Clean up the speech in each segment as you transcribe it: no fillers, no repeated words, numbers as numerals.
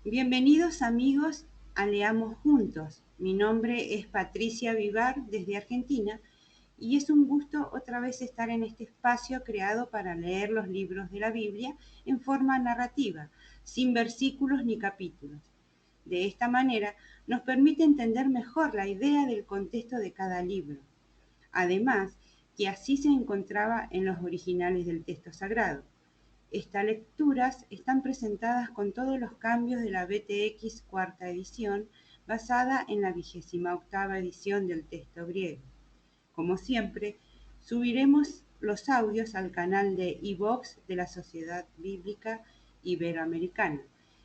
Bienvenidos amigos a Leamos Juntos. Mi nombre es Patricia Vivar desde Argentina y es un gusto otra vez estar en este espacio creado para leer los libros de la Biblia en forma narrativa, sin versículos ni capítulos. De esta manera nos permite entender mejor la idea del contexto de cada libro. Además, que así se encontraba en los originales del texto sagrado. Estas lecturas están presentadas con todos los cambios de la BTX cuarta edición, basada en la 28ª edición del texto griego. Como siempre, subiremos los audios al canal de iVoox de la Sociedad Bíblica Iberoamericana.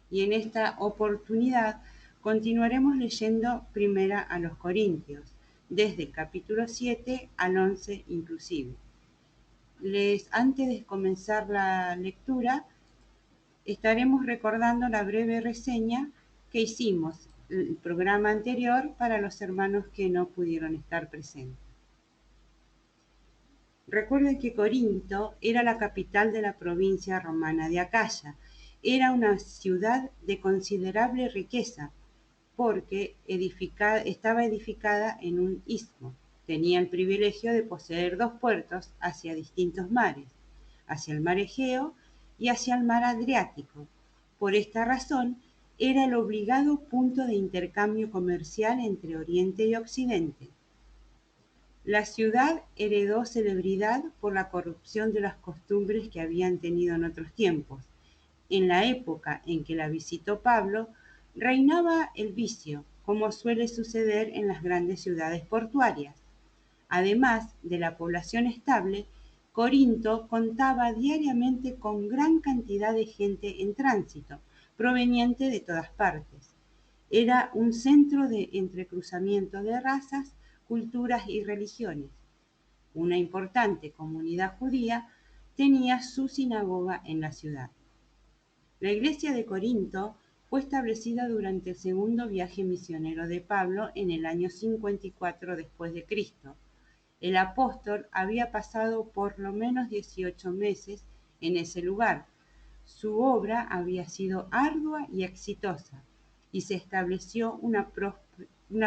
Y en esta oportunidad continuaremos leyendo Primera a los Corintios, desde el capítulo 7 al 11 inclusive. Antes de comenzar la lectura, estaremos recordando la breve reseña que hicimos el programa anterior para los hermanos que no pudieron estar presentes. Recuerden que Corinto era la capital de la provincia romana de Acaya. Era una ciudad de considerable riqueza porque estaba edificada en un istmo. Tenía el privilegio de poseer dos puertos hacia distintos mares, hacia el mar Egeo y hacia el mar Adriático. Por esta razón, era el obligado punto de intercambio comercial entre Oriente y Occidente. La ciudad heredó celebridad por la corrupción de las costumbres que habían tenido en otros tiempos. En la época en que la visitó Pablo, reinaba el vicio, como suele suceder en las grandes ciudades portuarias. Además de la población estable, Corinto contaba diariamente con gran cantidad de gente en tránsito, proveniente de todas partes. Era un centro de entrecruzamiento de razas, culturas y religiones. Una importante comunidad judía tenía su sinagoga en la ciudad. La iglesia de Corinto fue establecida durante el segundo viaje misionero de Pablo en el año 54 después de Cristo. El apóstol había pasado por lo menos 18 meses en ese lugar. Su obra había sido ardua y exitosa y se estableció una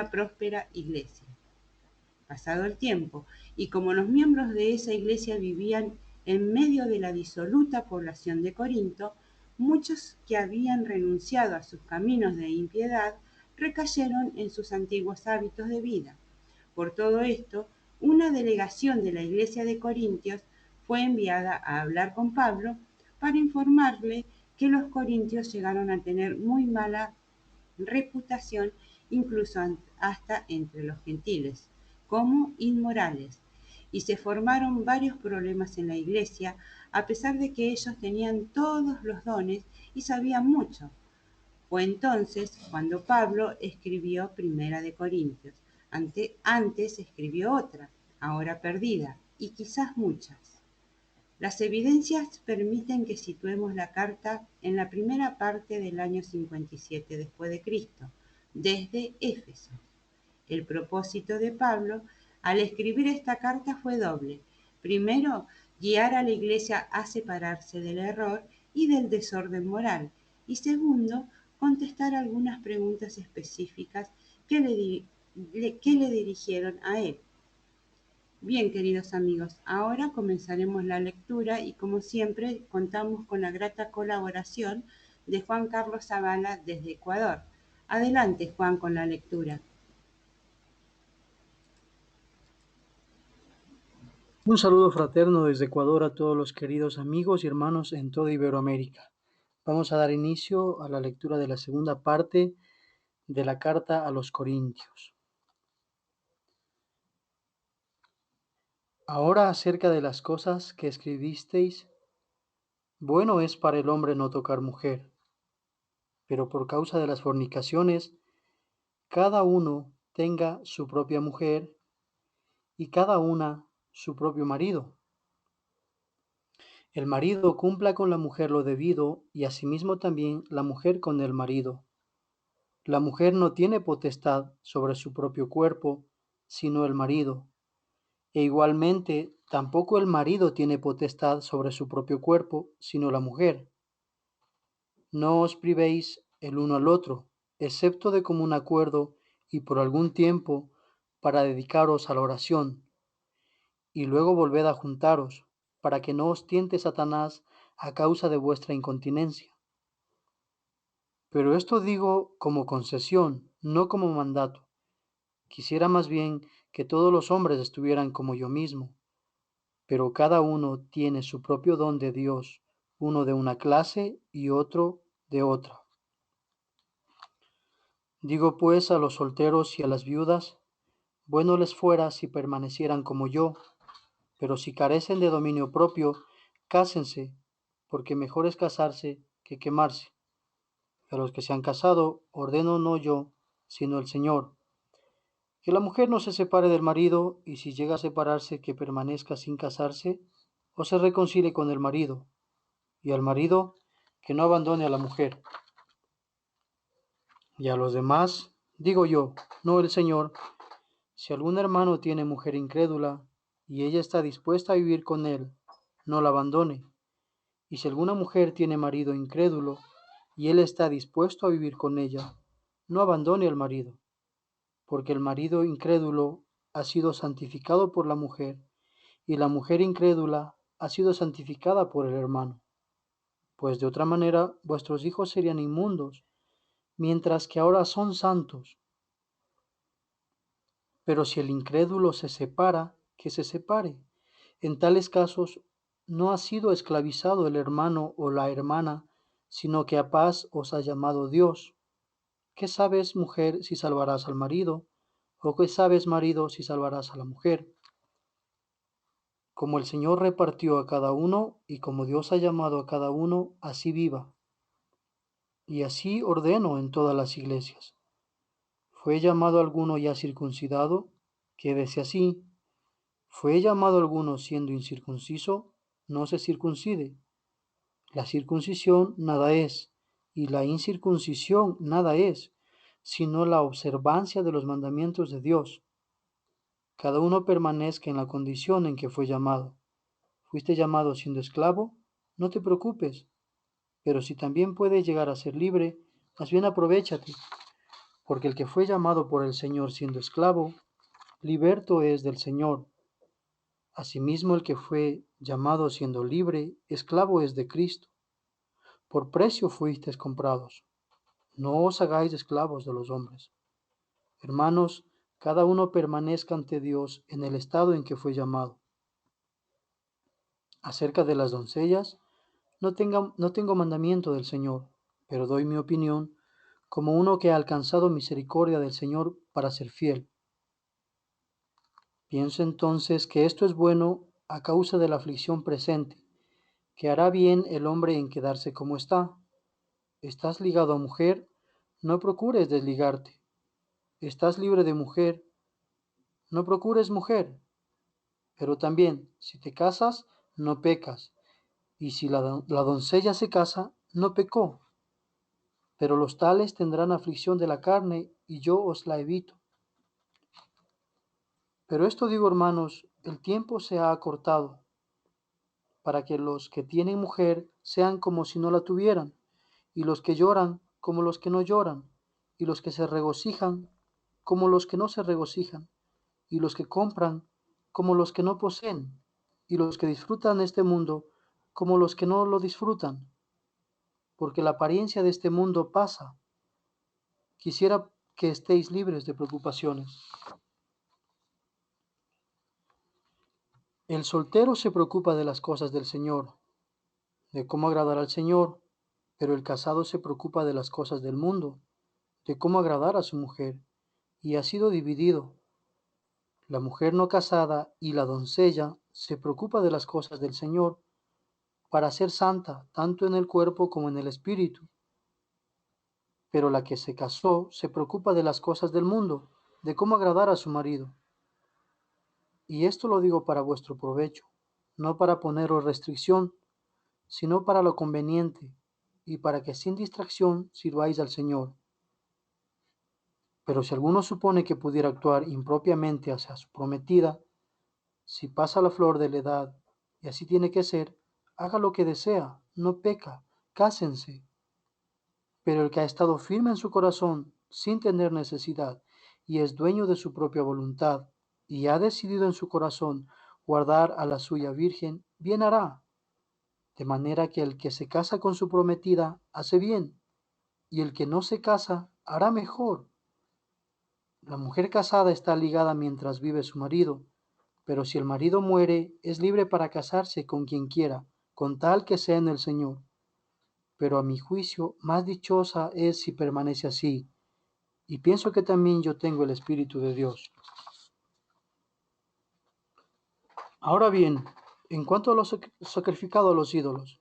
próspera iglesia. Pasado el tiempo, y como los miembros de esa iglesia vivían en medio de la disoluta población de Corinto, muchos que habían renunciado a sus caminos de impiedad recayeron en sus antiguos hábitos de vida. Por todo esto, una delegación de la iglesia de Corintios fue enviada a hablar con Pablo para informarle que los corintios llegaron a tener muy mala reputación, incluso hasta entre los gentiles, como inmorales, y se formaron varios problemas en la iglesia, a pesar de que ellos tenían todos los dones y sabían mucho. Fue entonces cuando Pablo escribió Primera de Corintios. Antes escribió otra, ahora perdida, y quizás muchas. Las evidencias permiten que situemos la carta en la primera parte del año 57 después de Cristo, desde Éfeso. El propósito de Pablo al escribir esta carta fue doble. Primero, guiar a la iglesia a separarse del error y del desorden moral. Y segundo, contestar algunas preguntas específicas que le dirigieron a él. Bien, queridos amigos, ahora comenzaremos la lectura y como siempre contamos con la grata colaboración de Juan Carlos Zavala desde Ecuador. Adelante, Juan, con la lectura. Un saludo fraterno desde Ecuador a todos los queridos amigos y hermanos en toda Iberoamérica. Vamos a dar inicio a la lectura de la segunda parte de la carta a los Corintios. Ahora acerca de las cosas que escribisteis, bueno es para el hombre no tocar mujer, pero por causa de las fornicaciones, cada uno tenga su propia mujer y cada una su propio marido. El marido cumpla con la mujer lo debido y asimismo también la mujer con el marido. La mujer no tiene potestad sobre su propio cuerpo, sino el marido. E igualmente tampoco el marido tiene potestad sobre su propio cuerpo, sino la mujer. No os privéis el uno al otro, excepto de común acuerdo y por algún tiempo, para dedicaros a la oración, y luego volved a juntaros, para que no os tiente Satanás a causa de vuestra incontinencia. Pero esto digo como concesión, no como mandato. Quisiera más bien que todos los hombres estuvieran como yo mismo, pero cada uno tiene su propio don de Dios, uno de una clase y otro de otra. Digo pues a los solteros y a las viudas, bueno les fuera si permanecieran como yo, pero si carecen de dominio propio, cásense, porque mejor es casarse que quemarse. A los que se han casado, ordeno no yo, sino el Señor, que la mujer no se separe del marido, y si llega a separarse, que permanezca sin casarse, o se reconcilie con el marido, y al marido, que no abandone a la mujer. Y a los demás, digo yo, no el Señor, si algún hermano tiene mujer incrédula, y ella está dispuesta a vivir con él, no la abandone. Y si alguna mujer tiene marido incrédulo, y él está dispuesto a vivir con ella, no abandone al marido, porque el marido incrédulo ha sido santificado por la mujer, y la mujer incrédula ha sido santificada por el hermano. Pues de otra manera vuestros hijos serían inmundos, mientras que ahora son santos. Pero si el incrédulo se separa, que se separe. En tales casos no ha sido esclavizado el hermano o la hermana, sino que a paz os ha llamado Dios. ¿Qué sabes, mujer, si salvarás al marido? ¿O qué sabes, marido, si salvarás a la mujer? Como el Señor repartió a cada uno, y como Dios ha llamado a cada uno, así viva. Y así ordeno en todas las iglesias. ¿Fue llamado alguno ya circuncidado? Quédese así. ¿Fue llamado alguno siendo incircunciso? No se circuncide. La circuncisión nada es, y la incircuncisión nada es, sino la observancia de los mandamientos de Dios. Cada uno permanezca en la condición en que fue llamado. ¿Fuiste llamado siendo esclavo? No te preocupes, pero si también puedes llegar a ser libre, más bien aprovéchate, porque el que fue llamado por el Señor siendo esclavo, liberto es del Señor. Asimismo, el que fue llamado siendo libre, esclavo es de Cristo. Por precio fuisteis comprados. No os hagáis esclavos de los hombres. Hermanos, cada uno permanezca ante Dios en el estado en que fue llamado. Acerca de las doncellas, no tengo mandamiento del Señor, pero doy mi opinión como uno que ha alcanzado misericordia del Señor para ser fiel. Pienso entonces que esto es bueno a causa de la aflicción presente, que hará bien el hombre en quedarse como está. ¿Estás ligado a mujer? No procures desligarte. ¿Estás libre de mujer? No procures mujer. Pero también, si te casas, no pecas. Y si la doncella se casa, no pecó. Pero los tales tendrán aflicción de la carne, y yo os la evito. Pero esto digo, hermanos, el tiempo se ha acortado, para que los que tienen mujer sean como si no la tuvieran, y los que lloran como los que no lloran, y los que se regocijan como los que no se regocijan, y los que compran como los que no poseen, y los que disfrutan este mundo como los que no lo disfrutan, porque la apariencia de este mundo pasa. Quisiera que estéis libres de preocupaciones. El soltero se preocupa de las cosas del Señor, de cómo agradar al Señor, pero el casado se preocupa de las cosas del mundo, de cómo agradar a su mujer, y ha sido dividido. La mujer no casada y la doncella se preocupa de las cosas del Señor, para ser santa, tanto en el cuerpo como en el espíritu. Pero la que se casó se preocupa de las cosas del mundo, de cómo agradar a su marido. Y esto lo digo para vuestro provecho, no para poneros restricción, sino para lo conveniente, y para que sin distracción sirváis al Señor. Pero si alguno supone que pudiera actuar impropiamente hacia su prometida, si pasa la flor de la edad, y así tiene que ser, haga lo que desea, no peca, cásense. Pero el que ha estado firme en su corazón sin tener necesidad y es dueño de su propia voluntad y ha decidido en su corazón guardar a la suya virgen, bien hará. De manera que el que se casa con su prometida hace bien, y el que no se casa hará mejor. La mujer casada está ligada mientras vive su marido, pero si el marido muere, es libre para casarse con quien quiera, con tal que sea en el Señor. Pero a mi juicio, más dichosa es si permanece así, y pienso que también yo tengo el Espíritu de Dios. Ahora bien, en cuanto a lo sacrificado a los ídolos,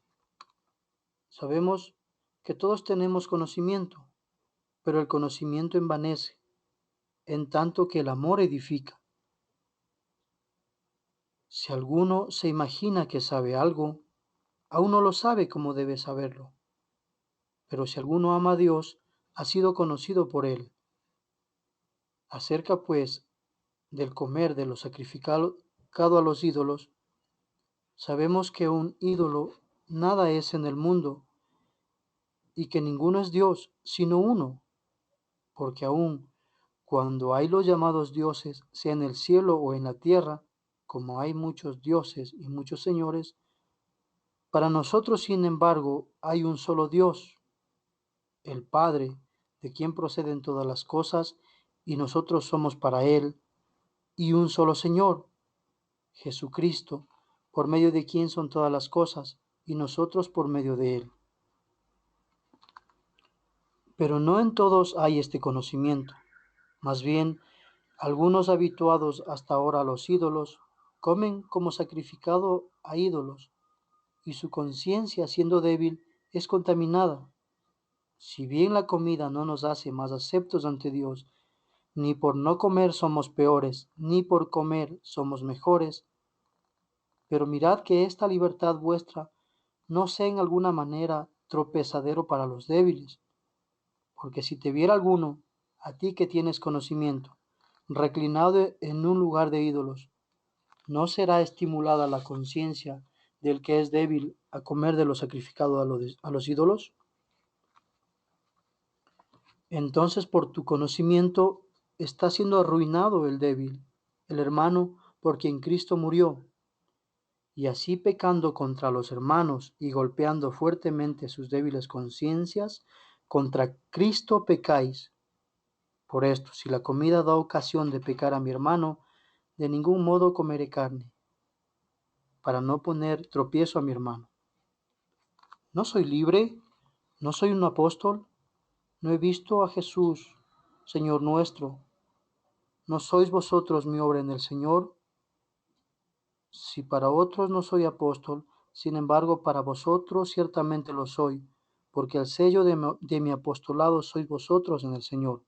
sabemos que todos tenemos conocimiento, pero el conocimiento envanece, en tanto que el amor edifica. Si alguno se imagina que sabe algo, aún no lo sabe como debe saberlo. Pero si alguno ama a Dios, ha sido conocido por él. Acerca pues del comer de lo sacrificado a los ídolos, sabemos que un ídolo nada es en el mundo y que ninguno es Dios, sino uno, porque aun cuando hay los llamados dioses, sea en el cielo o en la tierra, como hay muchos dioses y muchos señores, para nosotros, sin embargo, hay un solo Dios, el Padre, de quien proceden todas las cosas, y nosotros somos para Él, y un solo Señor, Jesucristo, por medio de quien son todas las cosas, y nosotros por medio de Él. Pero no en todos hay este conocimiento. Más bien, algunos habituados hasta ahora a los ídolos, comen como sacrificado a ídolos, y su conciencia, siendo débil, es contaminada. Si bien la comida no nos hace más aceptos ante Dios, ni por no comer somos peores, ni por comer somos mejores, pero mirad que esta libertad vuestra no sea en alguna manera tropezadero para los débiles, porque si te viera alguno, a ti que tienes conocimiento, reclinado en un lugar de ídolos, ¿no será estimulada la conciencia del que es débil a comer de lo sacrificado a los ídolos? Entonces por tu conocimiento está siendo arruinado el débil, el hermano por quien Cristo murió, y así pecando contra los hermanos y golpeando fuertemente sus débiles conciencias, contra Cristo pecáis. Por esto, si la comida da ocasión de pecar a mi hermano, de ningún modo comeré carne, para no poner tropiezo a mi hermano. ¿No soy libre? ¿No soy un apóstol? ¿No he visto a Jesús, Señor nuestro? ¿No sois vosotros mi obra en el Señor? Si para otros no soy apóstol, sin embargo para vosotros ciertamente lo soy, porque el sello de mi apostolado sois vosotros en el Señor.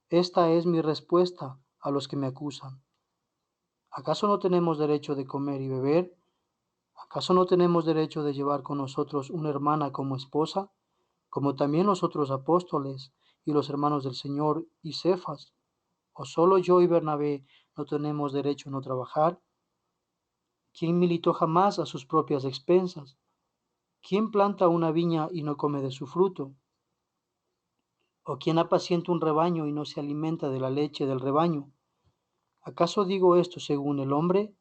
Esta es mi respuesta a los que me acusan. ¿Acaso no tenemos derecho de comer y beber? ¿Acaso no tenemos derecho de llevar con nosotros una hermana como esposa, como también los otros apóstoles y los hermanos del Señor y Cefas? ¿O solo yo y Bernabé no tenemos derecho a no trabajar? ¿Quién militó jamás a sus propias expensas? ¿Quién planta una viña y no come de su fruto? ¿O quién apacienta un rebaño y no se alimenta de la leche del rebaño? ¿Acaso digo esto según el hombre?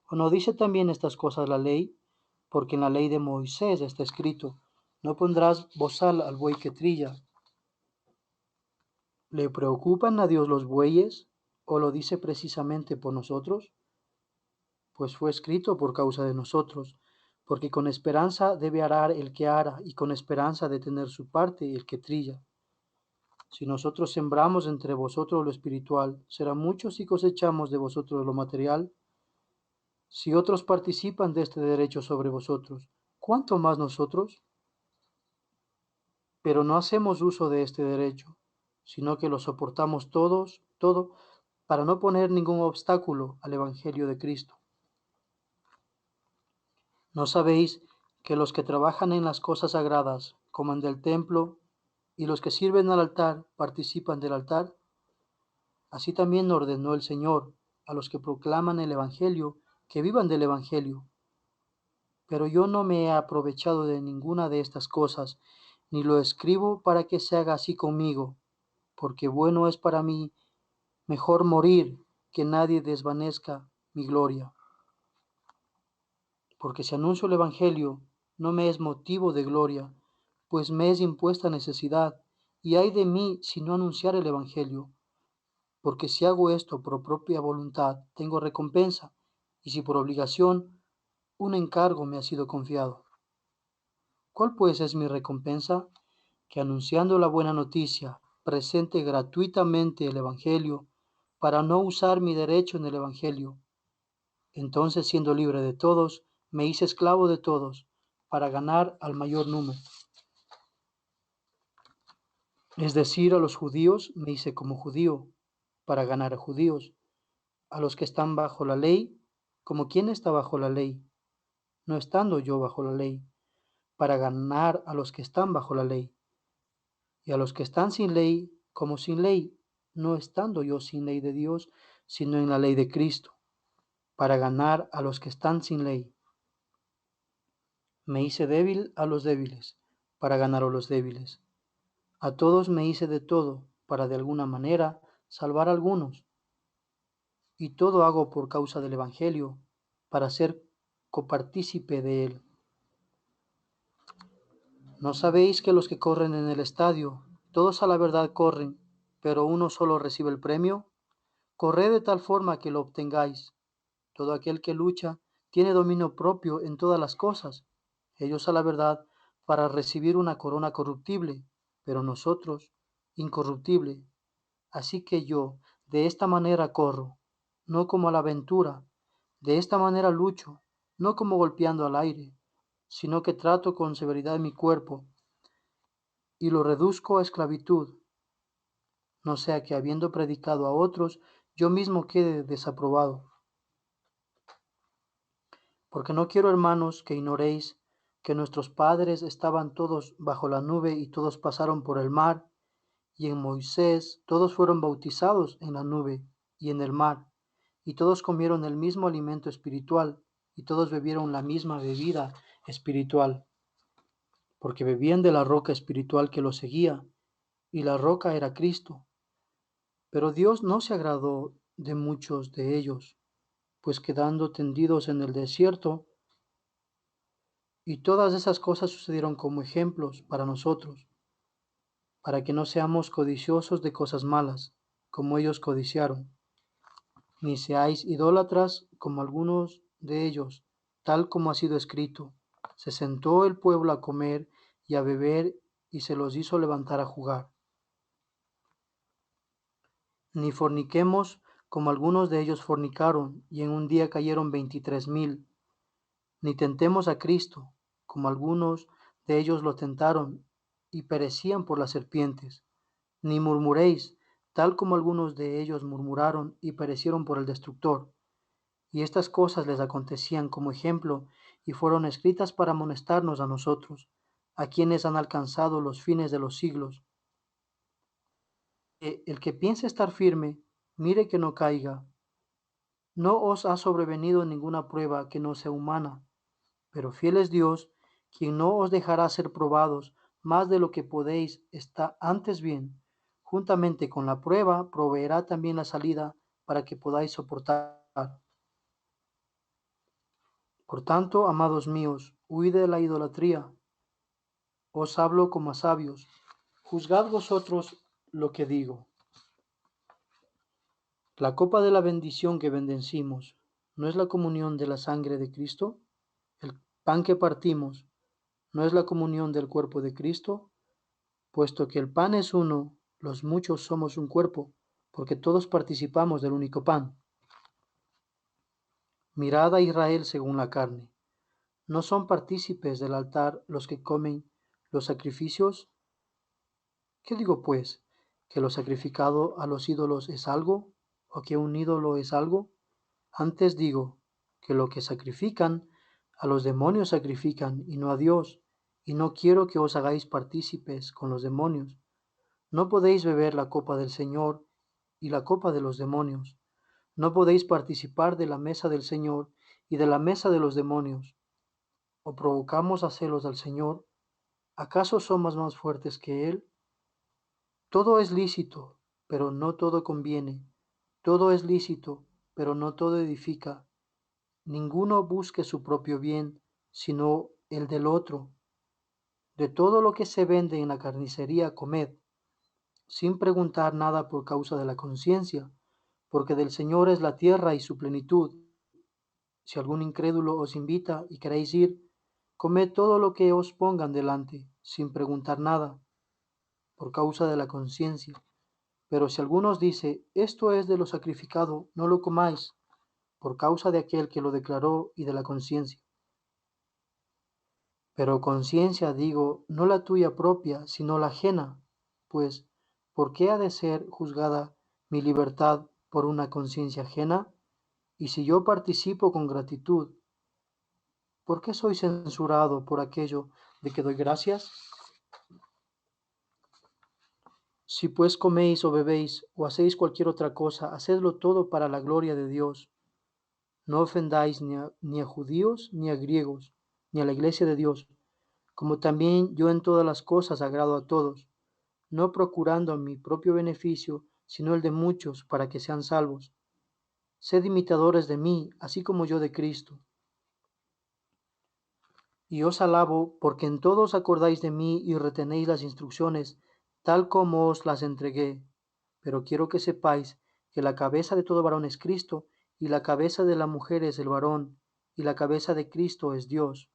¿O no dice también estas cosas la ley? Porque en la ley de Moisés está escrito, no pondrás bozal al buey que trilla. ¿Le preocupan a Dios los bueyes? ¿O lo dice precisamente por nosotros? Pues fue escrito por causa de nosotros, porque con esperanza debe arar el que ara, y con esperanza de tener su parte el que trilla. Si nosotros sembramos entre vosotros lo espiritual, será mucho si cosechamos de vosotros lo material. Si otros participan de este derecho sobre vosotros, ¿cuánto más nosotros? Pero no hacemos uso de este derecho, sino que lo soportamos todo, para no poner ningún obstáculo al Evangelio de Cristo. ¿No sabéis que los que trabajan en las cosas sagradas coman del templo y los que sirven al altar participan del altar? Así también ordenó el Señor a los que proclaman el Evangelio que vivan del Evangelio. Pero yo no me he aprovechado de ninguna de estas cosas, ni lo escribo para que se haga así conmigo, porque bueno es para mí mejor morir que nadie desvanezca mi gloria. Porque si anuncio el Evangelio, no me es motivo de gloria, pues me es impuesta necesidad, y ay de mí si no anunciar el Evangelio. Porque si hago esto por propia voluntad, tengo recompensa, y si por obligación, un encargo me ha sido confiado. ¿Cuál pues es mi recompensa? Que anunciando la buena noticia, presente gratuitamente el Evangelio, para no usar mi derecho en el Evangelio. Entonces, siendo libre de todos, me hice esclavo de todos, para ganar al mayor número. Es decir, a los judíos me hice como judío, para ganar a judíos. A los que están bajo la ley, como quien está bajo la ley, no estando yo bajo la ley, para ganar a los que están bajo la ley. Y a los que están sin ley, como sin ley, no estando yo sin ley de Dios, sino en la ley de Cristo, para ganar a los que están sin ley. Me hice débil a los débiles, para ganar a los débiles. A todos me hice de todo, para de alguna manera salvar a algunos. Y todo hago por causa del Evangelio, para ser copartícipe de él. ¿No sabéis que los que corren en el estadio, todos a la verdad corren, pero uno solo recibe el premio? Corred de tal forma que lo obtengáis. Todo aquel que lucha tiene dominio propio en todas las cosas. Ellos a la verdad para recibir una corona corruptible, pero nosotros incorruptible. Así que yo de esta manera corro, no como a la aventura, de esta manera lucho, no como golpeando al aire, sino que trato con severidad mi cuerpo y lo reduzco a esclavitud, no sea que habiendo predicado a otros, yo mismo quede desaprobado. Porque no quiero, hermanos, que ignoréis que nuestros padres estaban todos bajo la nube y todos pasaron por el mar, y en Moisés todos fueron bautizados en la nube y en el mar, y todos comieron el mismo alimento espiritual, y todos bebieron la misma bebida espiritual, porque bebían de la roca espiritual que los seguía, y la roca era Cristo. Pero Dios no se agradó de muchos de ellos, pues quedando tendidos en el desierto, y todas esas cosas sucedieron como ejemplos para nosotros, para que no seamos codiciosos de cosas malas, como ellos codiciaron, ni seáis idólatras como algunos de ellos, tal como ha sido escrito. Se sentó el pueblo a comer y a beber, y se los hizo levantar a jugar. Ni forniquemos como algunos de ellos fornicaron, y en un día cayeron 23,000. Ni tentemos a Cristo, como algunos de ellos lo tentaron, y perecían por las serpientes. Ni murmuréis, tal como algunos de ellos murmuraron y perecieron por el destructor. Y estas cosas les acontecían como ejemplo, y fueron escritas para amonestarnos a nosotros, a quienes han alcanzado los fines de los siglos. El que piense estar firme, mire que no caiga. No os ha sobrevenido ninguna prueba que no sea humana, pero fiel es Dios, quien no os dejará ser probados más de lo que podéis estar, antes bien, juntamente con la prueba, proveerá también la salida para que podáis soportar. Por tanto, amados míos, huid de la idolatría. Os hablo como a sabios. Juzgad vosotros lo que digo. La copa de la bendición que bendecimos, ¿no es la comunión de la sangre de Cristo? El pan que partimos, ¿no es la comunión del cuerpo de Cristo? Puesto que el pan es uno, los muchos somos un cuerpo, porque todos participamos del único pan. Mirad a Israel según la carne. ¿No son partícipes del altar los que comen los sacrificios? ¿Qué digo pues? ¿Que lo sacrificado a los ídolos es algo? ¿O que un ídolo es algo? Antes digo que lo que sacrifican, a los demonios sacrifican y no a Dios, y no quiero que os hagáis partícipes con los demonios. No podéis beber la copa del Señor y la copa de los demonios. No podéis participar de la mesa del Señor y de la mesa de los demonios. O provocamos a celos al Señor, ¿Acaso somos más fuertes que Él? Todo es lícito, pero no todo conviene. Todo es lícito, pero no todo edifica. Ninguno busque su propio bien, sino el del otro. De todo lo que se vende en la carnicería, comed, sin preguntar nada por causa de la conciencia, porque del Señor es la tierra y su plenitud. Si algún incrédulo os invita y queréis ir, comed todo lo que os pongan delante, sin preguntar nada, por causa de la conciencia. Pero si alguno os dice, esto es de lo sacrificado, no lo comáis, por causa de aquel que lo declaró y de la conciencia. Pero conciencia digo, no la tuya propia, sino la ajena, pues, ¿por qué ha de ser juzgada mi libertad por una conciencia ajena? Y si yo participo con gratitud, ¿por qué soy censurado por aquello de que doy gracias? Si pues coméis o bebéis o hacéis cualquier otra cosa, hacedlo todo para la gloria de Dios. No ofendáis ni a judíos, ni a griegos, ni a la iglesia de Dios, como también yo en todas las cosas agrado a todos, no procurando mi propio beneficio, sino el de muchos, para que sean salvos. Sed imitadores de mí, así como yo de Cristo. Y os alabo, porque en todo os acordáis de mí y retenéis las instrucciones, tal como os las entregué. Pero quiero que sepáis que la cabeza de todo varón es Cristo, y la cabeza de la mujer es el varón, y la cabeza de Cristo es Dios.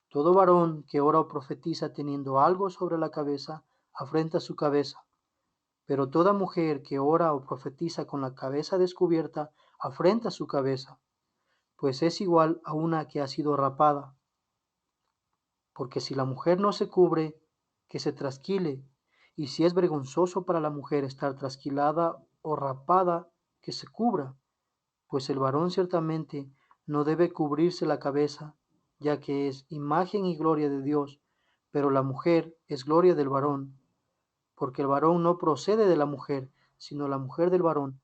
Todo varón que ora o profetiza teniendo algo sobre la cabeza, afrenta su cabeza. Pero toda mujer que ora o profetiza con la cabeza descubierta, afrenta su cabeza, pues es igual a una que ha sido rapada. Porque si la mujer no se cubre, que se trasquile, y si es vergonzoso para la mujer estar trasquilada o rapada, que se cubra, pues el varón ciertamente no debe cubrirse la cabeza, ya que es imagen y gloria de Dios, pero la mujer es gloria del varón, porque el varón no procede de la mujer, sino la mujer del varón,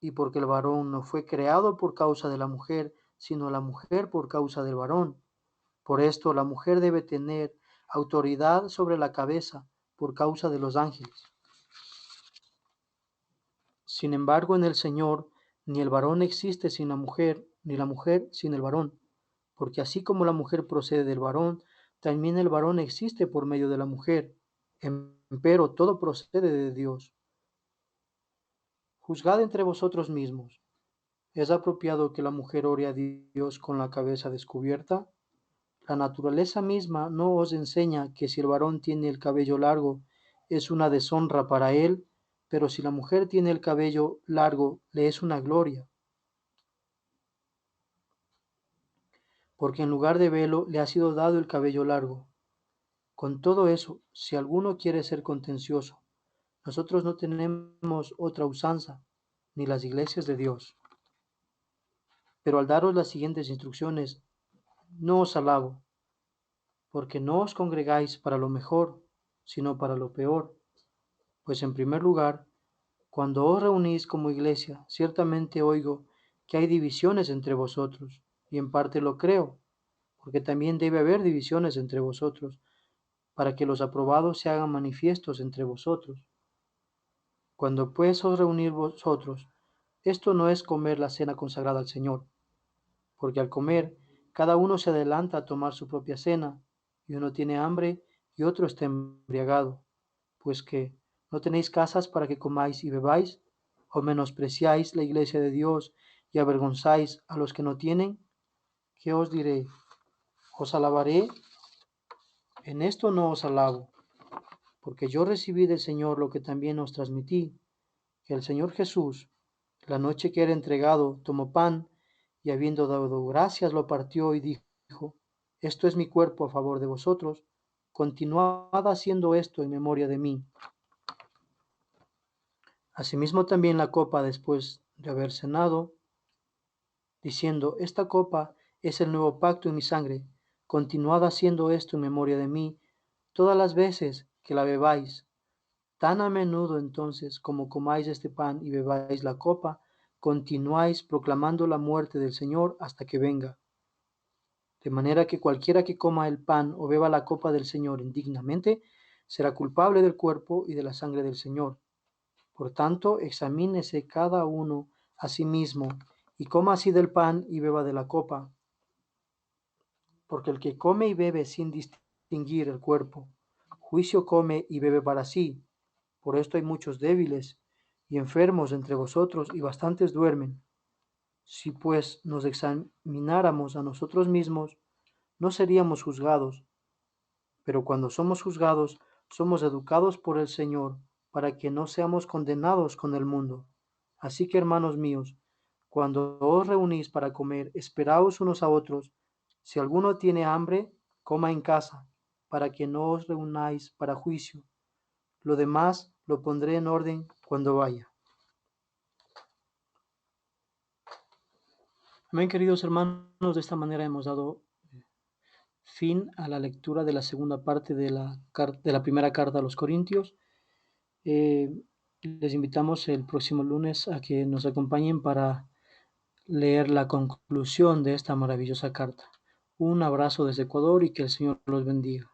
y porque el varón no fue creado por causa de la mujer, sino la mujer por causa del varón. Por esto la mujer debe tener autoridad sobre la cabeza por causa de los ángeles. Sin embargo, en el Señor, ni el varón existe sin la mujer, ni la mujer sin el varón, porque así como la mujer procede del varón, también el varón existe por medio de la mujer. Empero todo procede de Dios. Juzgad entre vosotros mismos. ¿Es apropiado que la mujer ore a Dios con la cabeza descubierta? La naturaleza misma no os enseña que si el varón tiene el cabello largo es una deshonra para él, pero si la mujer tiene el cabello largo le es una gloria, porque en lugar de velo le ha sido dado el cabello largo. Con todo eso, si alguno quiere ser contencioso, nosotros no tenemos otra usanza, ni las iglesias de Dios. Pero al daros las siguientes instrucciones, no os alabo, porque no os congregáis para lo mejor, sino para lo peor. Pues en primer lugar, cuando os reunís como iglesia, ciertamente oigo que hay divisiones entre vosotros, y en parte lo creo, porque también debe haber divisiones entre vosotros, para que los aprobados se hagan manifiestos entre vosotros. Cuando pues os reunís vosotros, esto no es comer la cena consagrada al Señor, porque al comer, cada uno se adelanta a tomar su propia cena, y uno tiene hambre y otro está embriagado. Pues que no tenéis casas para que comáis y bebáis, o menospreciáis la iglesia de Dios y avergonzáis a los que no tienen. ¿Qué os diré? ¿Os alabaré? En esto no os alabo, porque yo recibí del Señor lo que también os transmití, que el Señor Jesús, la noche que era entregado, tomó pan y habiendo dado gracias lo partió y dijo, esto es mi cuerpo a favor de vosotros, continuad haciendo esto en memoria de mí. Asimismo también la copa después de haber cenado, diciendo, esta copa es el nuevo pacto en mi sangre, continuad haciendo esto en memoria de mí todas las veces que la bebáis. Tan a menudo entonces como comáis este pan y bebáis la copa, continuáis proclamando la muerte del Señor hasta que venga. De manera que cualquiera que coma el pan o beba la copa del Señor indignamente, será culpable del cuerpo y de la sangre del Señor. Por tanto, examínese cada uno a sí mismo, y coma así del pan y beba de la copa. Porque el que come y bebe sin distinguir el cuerpo, juicio come y bebe para sí. Por esto hay muchos débiles y enfermos entre vosotros, y bastantes duermen. Si pues nos examináramos a nosotros mismos, no seríamos juzgados, pero cuando somos juzgados, somos educados por el Señor, para que no seamos condenados con el mundo. Así que, hermanos míos, cuando os reunís para comer, esperaos unos a otros. Si alguno tiene hambre, coma en casa, para que no os reunáis para juicio. Lo demás lo pondré en orden cuando vaya. Amén, queridos hermanos, de esta manera hemos dado fin a la lectura de la segunda parte de la primera carta a los Corintios. Les invitamos el próximo lunes a que nos acompañen para leer la conclusión de esta maravillosa carta. Un abrazo desde Ecuador y que el Señor los bendiga.